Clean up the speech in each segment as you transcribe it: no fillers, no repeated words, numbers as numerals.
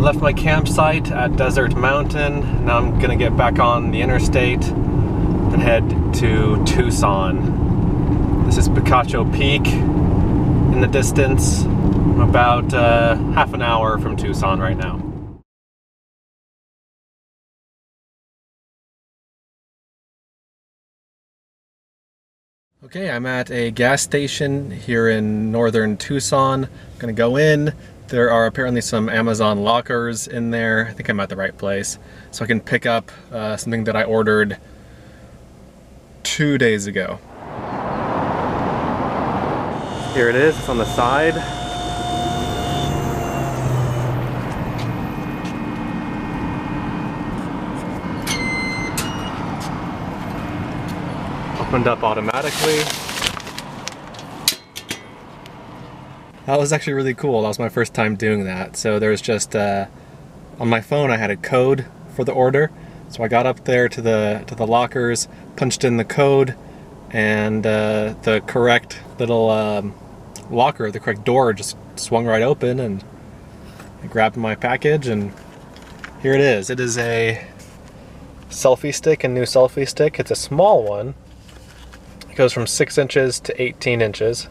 left my campsite at Desert Mountain. Now I'm gonna get back on the interstate and head to Tucson. This is Picacho Peak in the distance. I'm about half an hour from Tucson right now. Okay, I'm at a gas station here in northern Tucson. I'm gonna go in. There are apparently some Amazon lockers in there. I think I'm at the right place. So I can pick up something that I ordered 2 days ago. Here it is, it's on the side. Opened up automatically. That was actually really cool. That was my first time doing that. So there's just, on my phone I had a code for the order. So I got up there to the lockers, punched in the code, and the correct little locker, the correct door just swung right open, and I grabbed my package, and here it is. It is a selfie stick, a new selfie stick. It's a small one. It goes from 6 inches to 18 inches.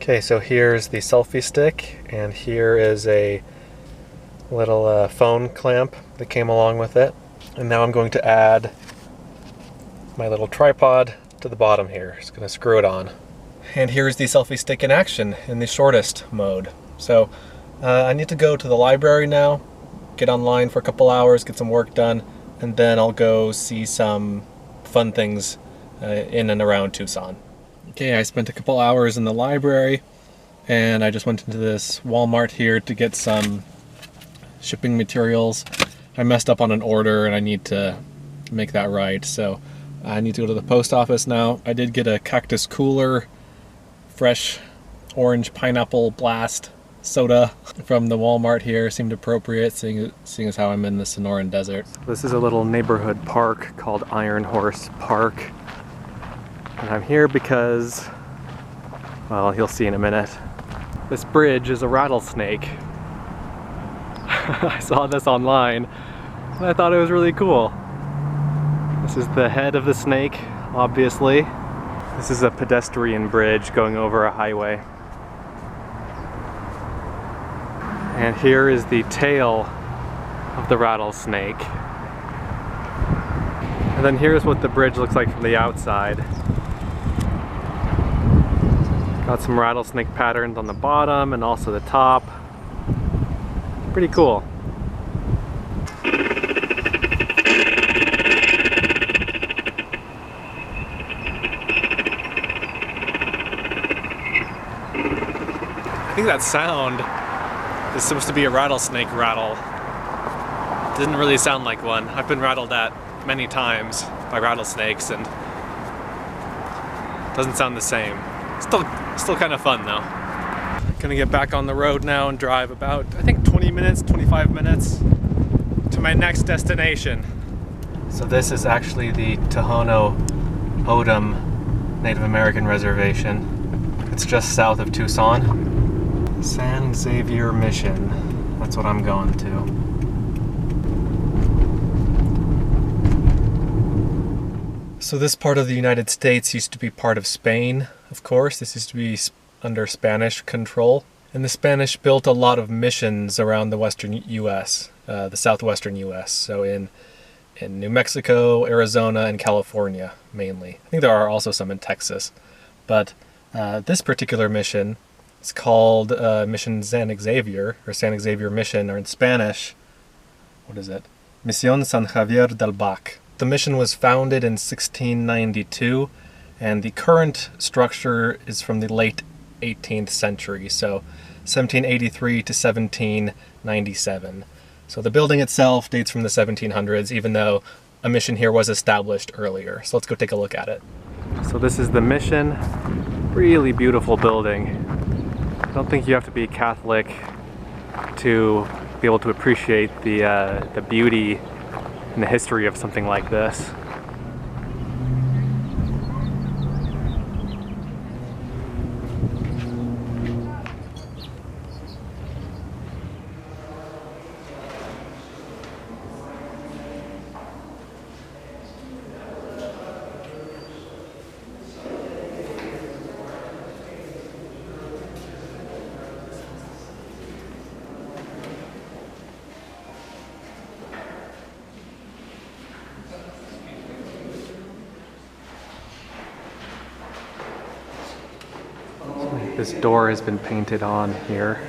Okay, so here's the selfie stick, and here is a little phone clamp that came along with it. And now I'm going to add my little tripod to the bottom here. Just gonna screw it on. And here's the selfie stick in action in the shortest mode. So I need to go to the library now, get online for a couple hours, get some work done, and then I'll go see some fun things in and around Tucson. Okay, I spent a couple hours in the library, and I just went into this Walmart here to get some shipping materials. I messed up on an order and I need to make that right, so I need to go to the post office now. I did get a cactus cooler, fresh orange pineapple blast soda from the Walmart here. Seemed appropriate, seeing as how I'm in the Sonoran Desert. This is a little neighborhood park called Iron Horse Park. And I'm here because, well, you'll see in a minute. This bridge is a rattlesnake. I saw this online and I thought it was really cool. This is the head of the snake, obviously. This is a pedestrian bridge going over a highway. And here is the tail of the rattlesnake. And then here's what the bridge looks like from the outside. Got some rattlesnake patterns on the bottom and also the top. Pretty cool. I think that sound is supposed to be a rattlesnake rattle. Didn't really sound like one. I've been rattled at many times by rattlesnakes and it doesn't sound the same. Still kind of fun though. Gonna get back on the road now and drive about, I think 20 minutes, 25 minutes to my next destination. So this is actually the Tohono Odham Native American Reservation. It's just south of Tucson. San Xavier Mission. That's what I'm going to. So this part of the United States used to be part of Spain, of course. This used to be under Spanish control. And the Spanish built a lot of missions around the western U.S., the southwestern U.S. So in New Mexico, Arizona, and California, mainly. I think there are also some in Texas. But this particular mission is called Mission San Xavier, or San Xavier Mission, or in Spanish, what is it? Misión San Xavier del Bac. The mission was founded in 1692, and the current structure is from the late 18th century, so 1783 to 1797. So the building itself dates from the 1700s, even though a mission here was established earlier. So let's go take a look at it. So this is the mission. Really beautiful building. I don't think you have to be Catholic to be able to appreciate the beauty and the history of something like this. This door has been painted on here.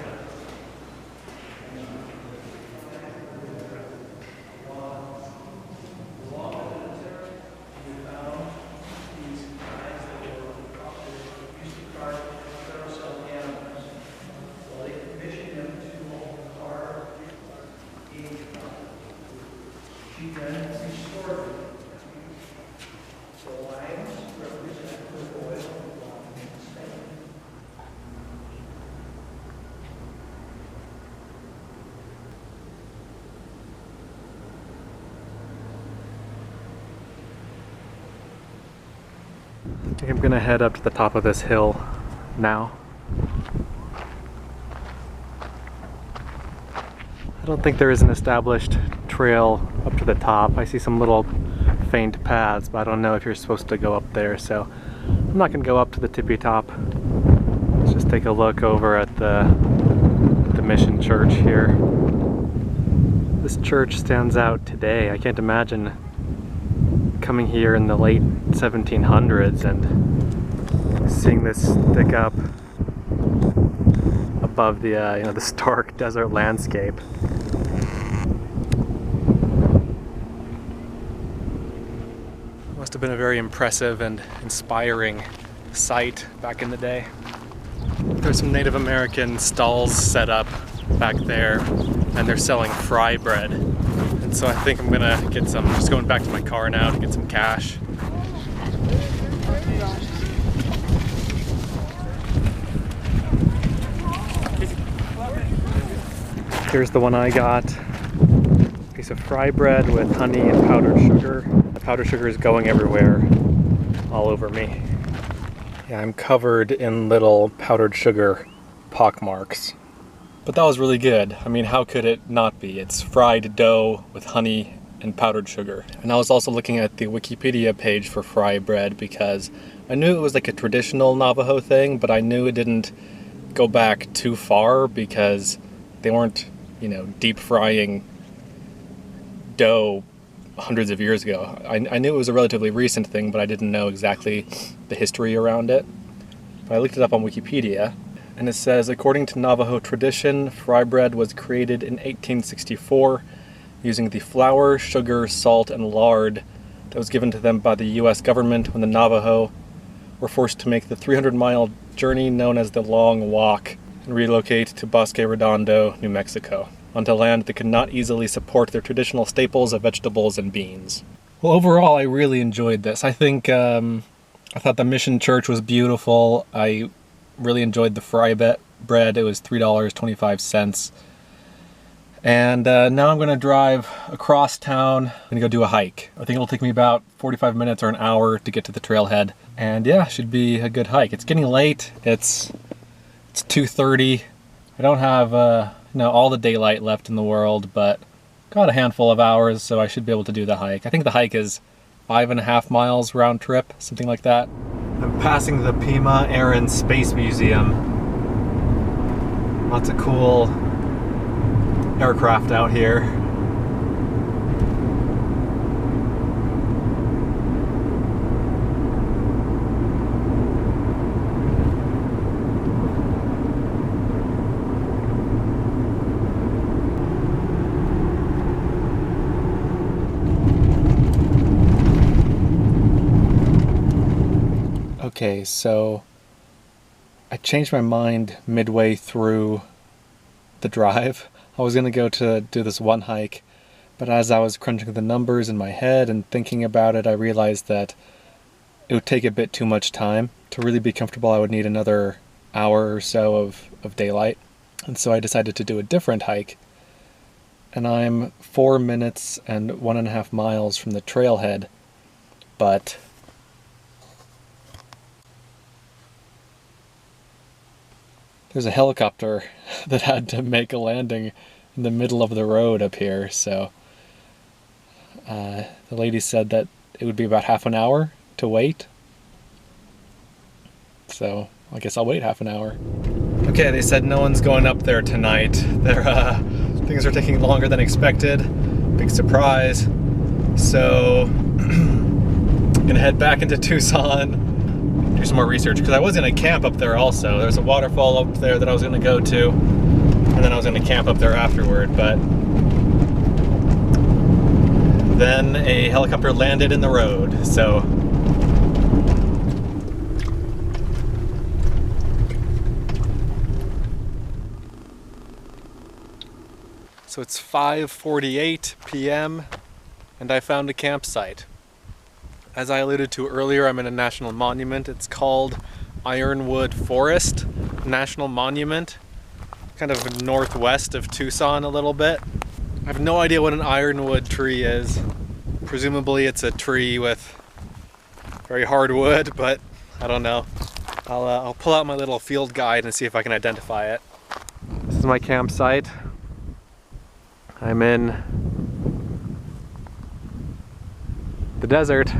I think I'm gonna head up to the top of this hill now. I don't think there is an established trail up to the top. I see some little faint paths, but I don't know if you're supposed to go up there, so I'm not gonna go up to the tippy top. Let's just take a look over at the Mission Church here. This church stands out today. I can't imagine coming here in the late 1700s and seeing this stick up above the the stark desert landscape. Must have been a very impressive and inspiring sight back in the day. There's some Native American stalls set up back there, and they're selling fry bread. And so I think I'm gonna get some, just going back to my car now to get some cash. Here's the one I got. Piece of fry bread with honey and powdered sugar. The powdered sugar is going everywhere, all over me. Yeah, I'm covered in little powdered sugar pockmarks. But that was really good. I mean, how could it not be? It's fried dough with honey and powdered sugar. And I was also looking at the Wikipedia page for fry bread because I knew it was like a traditional Navajo thing, but I knew it didn't go back too far because they weren't, you know, deep frying dough hundreds of years ago. I knew it was a relatively recent thing, but I didn't know exactly the history around it. But I looked it up on Wikipedia. And it says, according to Navajo tradition, fry bread was created in 1864 using the flour, sugar, salt, and lard that was given to them by the U.S. government when the Navajo were forced to make the 300-mile journey known as the Long Walk and relocate to Bosque Redondo, New Mexico, onto land that could not easily support their traditional staples of vegetables and beans. Well, overall, I really enjoyed this. I think I thought the Mission Church was beautiful. I really enjoyed the fry bread. It was $3.25. And now I'm going to drive across town. I'm going to go do a hike. I think it'll take me about 45 minutes or an hour to get to the trailhead. And yeah, should be a good hike. It's getting late. It's 2:30. I don't have all the daylight left in the world, but got a handful of hours, so I should be able to do the hike. I think the hike is 5.5 miles round trip, something like that. I'm passing the Pima Air and Space Museum. Lots of cool aircraft out here. Okay, so I changed my mind midway through the drive. I was gonna go to do this one hike, but as I was crunching the numbers in my head and thinking about it, I realized that it would take a bit too much time. To really be comfortable, I would need another hour or so of daylight. And so I decided to do a different hike. And I'm 4 minutes and 1.5 miles from the trailhead, but there's a helicopter that had to make a landing in the middle of the road up here, so the lady said that it would be about half an hour to wait. So I guess I'll wait half an hour. Okay, they said no one's going up there tonight. Things are taking longer than expected. Big surprise. So I'm gonna head back into Tucson, do some more research, because I was going to camp up there also. There's a waterfall up there that I was going to go to, and then I was going to camp up there afterward, but then a helicopter landed in the road, so it's 5:48 p.m. and I found a campsite. As I alluded to earlier, I'm in a national monument. It's called Ironwood Forest National Monument, kind of northwest of Tucson a little bit. I have no idea what an ironwood tree is. Presumably it's a tree with very hard wood, but I don't know. I'll pull out my little field guide and see if I can identify it. This is my campsite. I'm in the desert.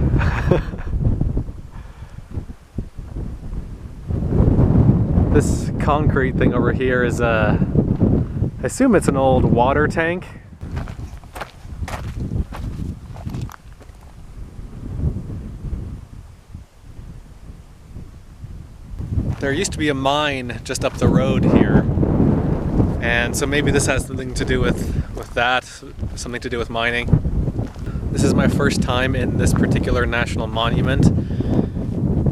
This concrete thing over here is I assume it's an old water tank. There used to be a mine just up the road here, and so maybe this has something to do with that, something to do with mining. This is my first time in this particular national monument,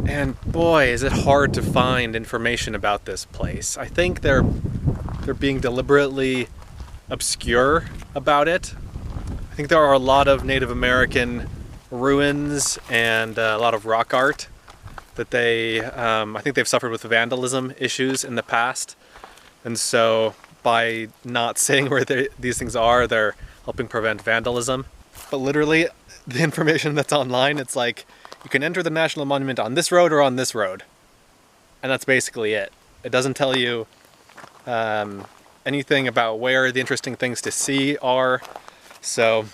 and boy, is it hard to find information about this place. I think they're being deliberately obscure about it. I think there are a lot of Native American ruins and a lot of rock art that I think they've suffered with vandalism issues in the past, and so by not saying where these things are, they're helping prevent vandalism. But literally, the information that's online, it's like, you can enter the national monument on this road or on this road. And that's basically it. It doesn't tell you anything about where the interesting things to see are. So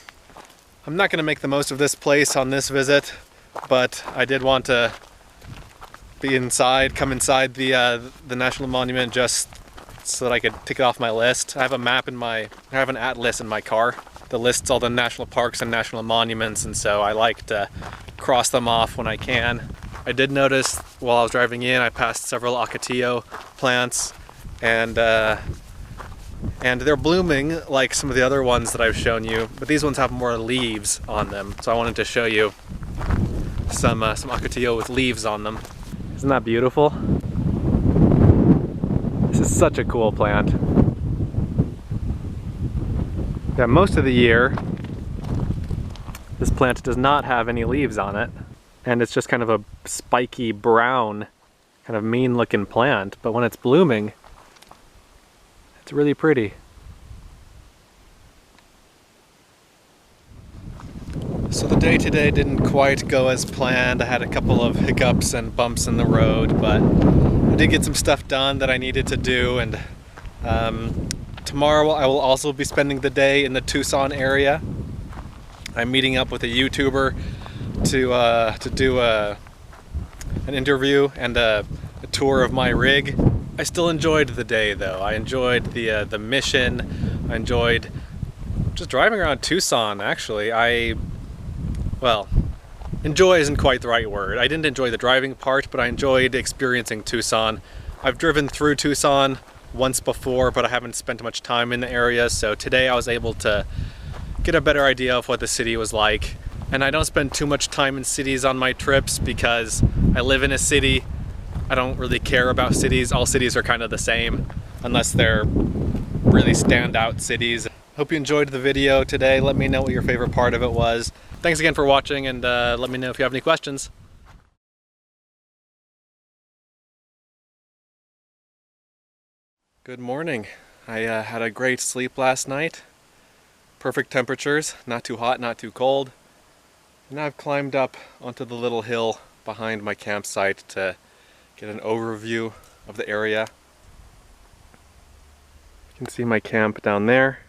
I'm not going to make the most of this place on this visit, but I did want to come inside the national monument just so that I could tick it off my list. I have an atlas in my car that lists all the national parks and national monuments, and so I like to cross them off when I can. I did notice while I was driving in, I passed several Ocotillo plants, and they're blooming like some of the other ones that I've shown you, but these ones have more leaves on them, so I wanted to show you some Ocotillo with leaves on them. Isn't that beautiful? This is such a cool plant. Yeah, most of the year, this plant does not have any leaves on it, and it's just kind of a spiky brown, kind of mean looking plant, but when it's blooming, it's really pretty. So the day today didn't quite go as planned. I had a couple of hiccups and bumps in the road, but I did get some stuff done that I needed to do, and tomorrow I will also be spending the day in the Tucson area. I'm meeting up with a YouTuber to do an interview and a tour of my rig. I still enjoyed the day though. I enjoyed the mission. I enjoyed just driving around Tucson, actually. Well, enjoy isn't quite the right word. I didn't enjoy the driving part, but I enjoyed experiencing Tucson. I've driven through Tucson once before, but I haven't spent much time in the area, so today I was able to get a better idea of what the city was like. And I don't spend too much time in cities on my trips because I live in a city. I don't really care about cities. All cities are kind of the same, unless they're really standout cities. Hope you enjoyed the video today. Let me know what your favorite part of it was. Thanks again for watching, and let me know if you have any questions. Good morning. I had a great sleep last night. Perfect temperatures, not too hot, not too cold. And now I've climbed up onto the little hill behind my campsite to get an overview of the area. You can see my camp down there.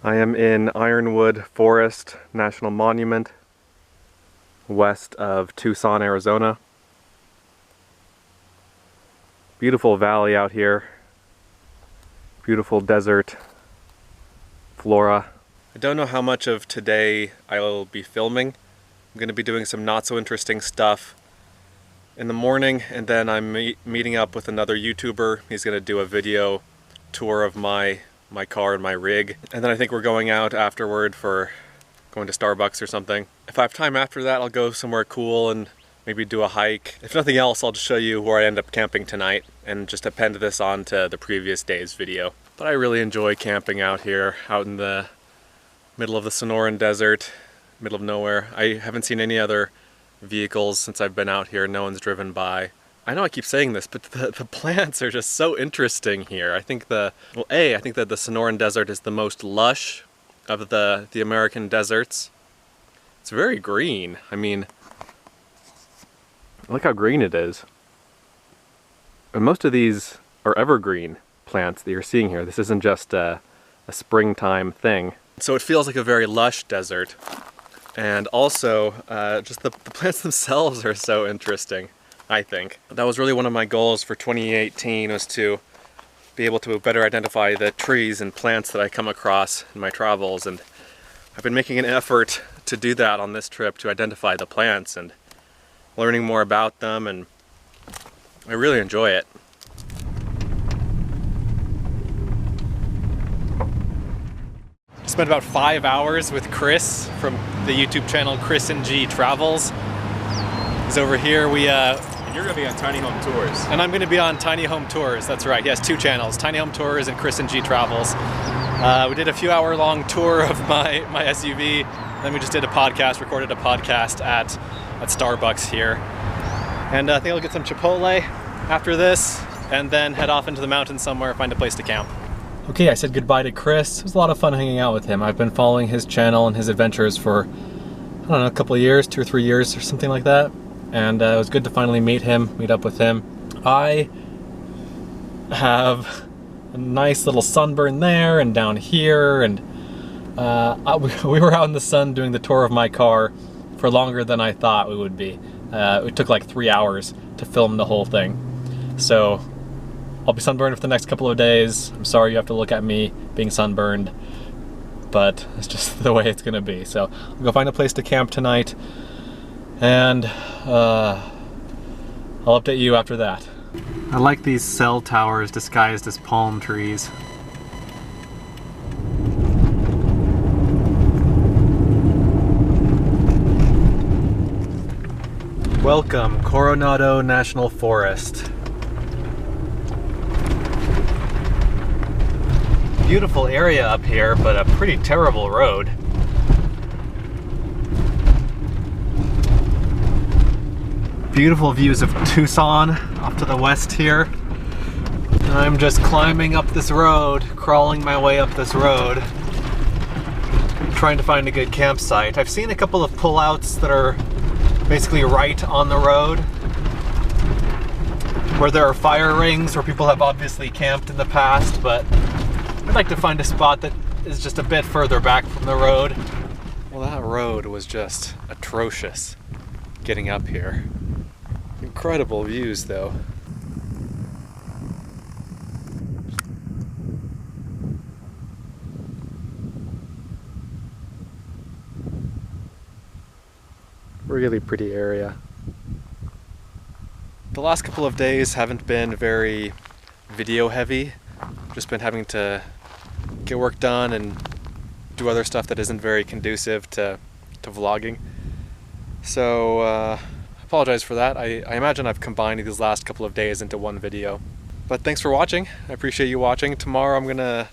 I am in Ironwood Forest National Monument, west of Tucson, Arizona. Beautiful valley out here. Beautiful desert flora. I don't know how much of today I will be filming. I'm going to be doing some not so interesting stuff in the morning, and then I'm meeting up with another YouTuber. He's gonna do a video tour of my car and my rig, and then I think we're going out afterward for going to Starbucks or something. If I have time after that, I'll go somewhere cool and maybe do a hike. If nothing else, I'll just show you where I end up camping tonight and just append this on to the previous day's video. But I really enjoy camping out here, out in the middle of the Sonoran Desert, middle of nowhere. I haven't seen any other vehicles since I've been out here. No one's driven by. I know I keep saying this, but the plants are just so interesting here. I think I think that the Sonoran Desert is the most lush of the American deserts. It's very green. I mean, look how green it is. And most of these are evergreen plants that you're seeing here. This isn't just a springtime thing. So it feels like a very lush desert. And also, just the plants themselves are so interesting, I think. That was really one of my goals for 2018, was to be able to better identify the trees and plants that I come across in my travels. And I've been making an effort to do that on this trip, to identify the plants and learning more about them, and I really enjoy it. Spent about 5 hours with Chris from the YouTube channel Chris and G Travels. He's over here. And you're going to be on Tiny Home Tours. And I'm going to be on Tiny Home Tours. That's right. He has 2 channels, Tiny Home Tours and Chris and G Travels. We did a few hour long tour of my SUV. Then we just did recorded a podcast at Starbucks here. And I think I'll get some Chipotle after this and then head off into the mountains somewhere, find a place to camp. Okay, I said goodbye to Chris. It was a lot of fun hanging out with him. I've been following his channel and his adventures for, I don't know, a couple of years, 2 or 3 years or something like that. And it was good to finally meet up with him. I have a nice little sunburn there and down here, and we were out in the sun doing the tour of my car for longer than I thought we would be. It took like 3 hours to film the whole thing. So I'll be sunburned for the next couple of days. I'm sorry you have to look at me being sunburned, but it's just the way it's gonna be. So I'll go find a place to camp tonight, and I'll update you after that. I like these cell towers disguised as palm trees. Welcome, Coronado National Forest. Beautiful area up here, but a pretty terrible road. Beautiful views of Tucson off to the west here. I'm just climbing up this road, crawling my way up this road, trying to find a good campsite. I've seen a couple of pullouts that are basically right on the road, where there are fire rings where people have obviously camped in the past, but I'd like to find a spot that is just a bit further back from the road. Well, that road was just atrocious getting up here. Incredible views though. Really pretty area. The last couple of days haven't been very video heavy. Just been having to get work done and do other stuff that isn't very conducive to vlogging. So I apologize for that. I imagine I've combined these last couple of days into one video. But thanks for watching. I appreciate you watching. Tomorrow I'm gonna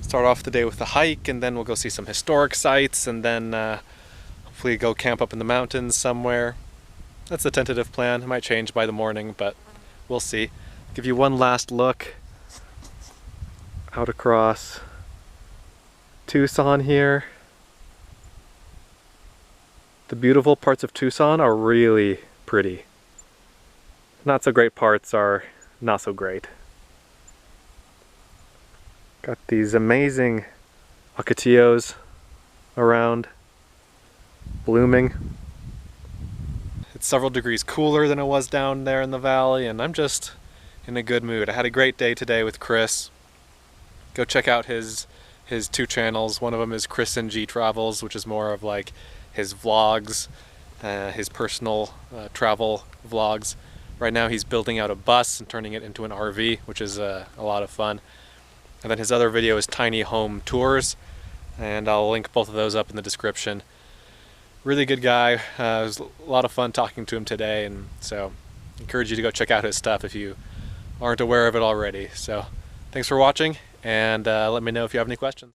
start off the day with a hike, and then we'll go see some historic sites, and then hopefully go camp up in the mountains somewhere. That's the tentative plan. It might change by the morning, but we'll see. Give you one last look out across Tucson here. The beautiful parts of Tucson are really pretty. Not so great parts are not so great. Got these amazing Ocotillos around, blooming. It's several degrees cooler than it was down there in the valley, and I'm just in a good mood. I had a great day today with Chris. Go check out his 2 channels. One of them is Chris and G Travels, which is more of like his vlogs, his personal travel vlogs. Right now he's building out a bus and turning it into an RV, which is a lot of fun. And then his other video is tiny home tours, and I'll link both of those up in the description. Really good guy. It was a lot of fun talking to him today, and so I encourage you to go check out his stuff if you aren't aware of it already. So thanks for watching, and let me know if you have any questions.